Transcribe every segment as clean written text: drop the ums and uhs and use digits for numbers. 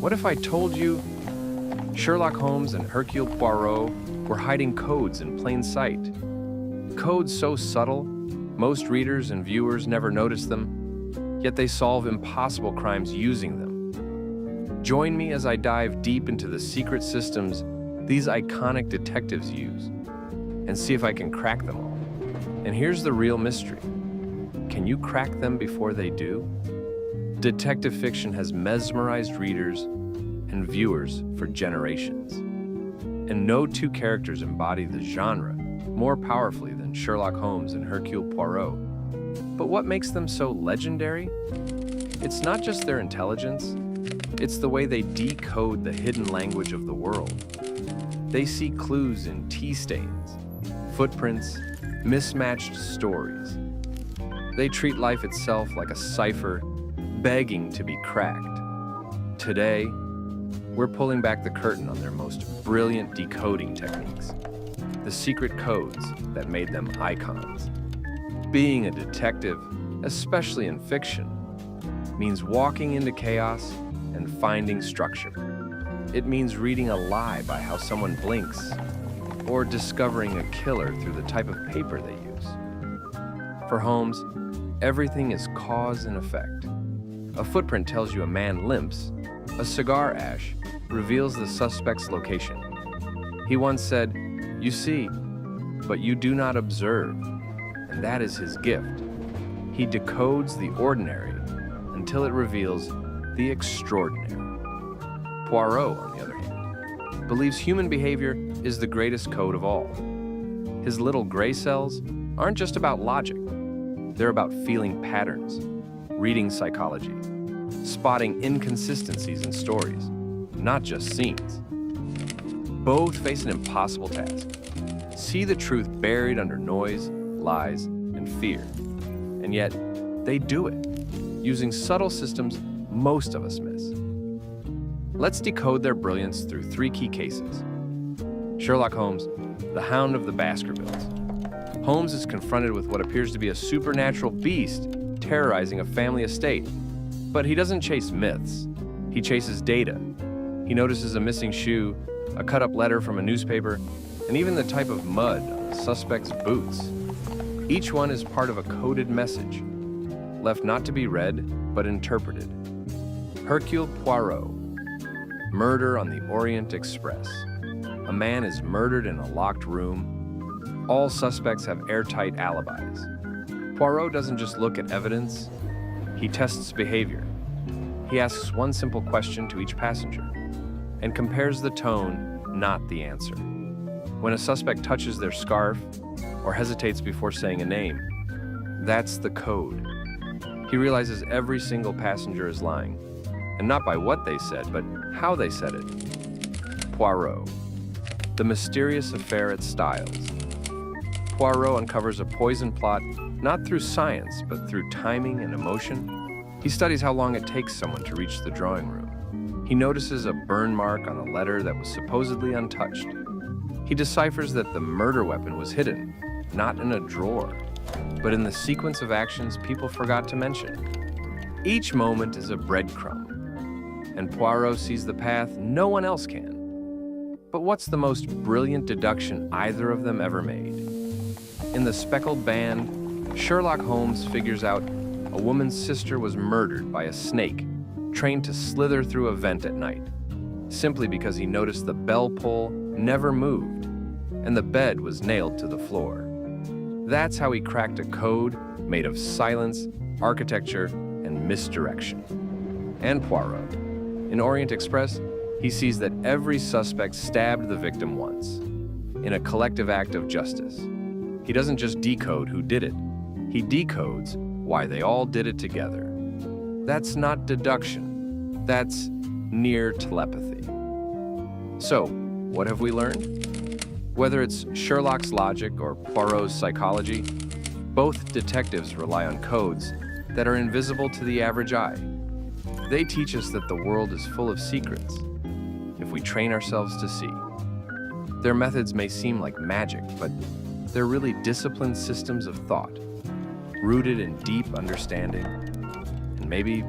What if I told you Sherlock Holmes and Hercule Poirot were hiding codes in plain sight? Codes so subtle, most readers and viewers never notice them, yet they solve impossible crimes using them. Join me as I dive deep into the secret systems these iconic detectives use, and see if I can crack them all. And here's the real mystery. Can you crack them before they do? Detective fiction has mesmerized readers and viewers for generations. And no two characters embody the genre more powerfully than Sherlock Holmes and Hercule Poirot. But what makes them so legendary? It's not just their intelligence, it's the way they decode the hidden language of the world. They see clues in tea stains, footprints, mismatched stories. They treat life itself like a cipher, begging to be cracked. Today, we're pulling back the curtain on their most brilliant decoding techniques, the secret codes that made them icons. Being a detective, especially in fiction, means walking into chaos and finding structure. It means reading a lie by how someone blinks, or discovering a killer through the type of paper they use. For Holmes, everything is cause and effect. A footprint tells you a man limps. A cigar ash reveals the suspect's location. He once said, "You see, but you do not observe," and that is his gift. He decodes the ordinary until it reveals the extraordinary. Poirot, on the other hand, believes human behavior is the greatest code of all. His little gray cells aren't just about logic. They're about feeling patterns, reading psychology, spotting inconsistencies in stories, not just scenes. Both face an impossible task. See the truth buried under noise, lies, and fear. And yet, they do it, using subtle systems most of us miss. Let's decode their brilliance through three key cases. Sherlock Holmes, the Hound of the Baskervilles. Holmes is confronted with what appears to be a supernatural beast terrorizing a family estate. But he doesn't chase myths. He chases data. He notices a missing shoe, a cut-up letter from a newspaper, and even the type of mud on the suspect's boots. Each one is part of a coded message, left not to be read, but interpreted. Hercule Poirot, Murder on the Orient Express. A man is murdered in a locked room. All suspects have airtight alibis. Poirot doesn't just look at evidence, he tests behavior. He asks one simple question to each passenger and compares the tone, not the answer. When a suspect touches their scarf or hesitates before saying a name, that's the code. He realizes every single passenger is lying, and not by what they said, but how they said it. Poirot, the mysterious affair at Styles. Poirot uncovers a poison plot not through science, but through timing and emotion. He studies how long it takes someone to reach the drawing room. He notices a burn mark on a letter that was supposedly untouched. He deciphers that the murder weapon was hidden, not in a drawer, but in the sequence of actions people forgot to mention. Each moment is a breadcrumb, and Poirot sees the path no one else can. But what's the most brilliant deduction either of them ever made? In The Speckled Band, Sherlock Holmes figures out a woman's sister was murdered by a snake trained to slither through a vent at night, simply because he noticed the bell pull never moved and the bed was nailed to the floor. That's how he cracked a code made of silence, architecture, and misdirection. And Poirot. In Orient Express, he sees that every suspect stabbed the victim once, in a collective act of justice. He doesn't just decode who did it, he decodes why they all did it together. That's not deduction, that's near telepathy. So, what have we learned? Whether it's Sherlock's logic or Poirot's psychology, both detectives rely on codes that are invisible to the average eye. They teach us that the world is full of secrets, if we train ourselves to see. Their methods may seem like magic, but they're really disciplined systems of thought, rooted in deep understanding, and maybe,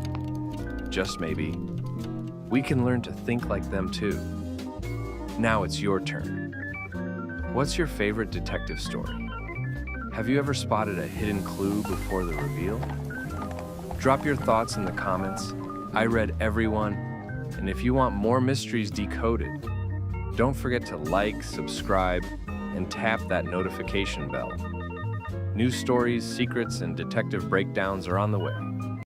just maybe, We can learn to think like them too. Now it's your turn. What's your favorite detective story? Have you ever spotted a hidden clue before the reveal? Drop your thoughts in the comments. I read every one, and if you want more mysteries decoded, don't forget to like, subscribe, and tap that notification bell. New stories, secrets, and detective breakdowns are on the way.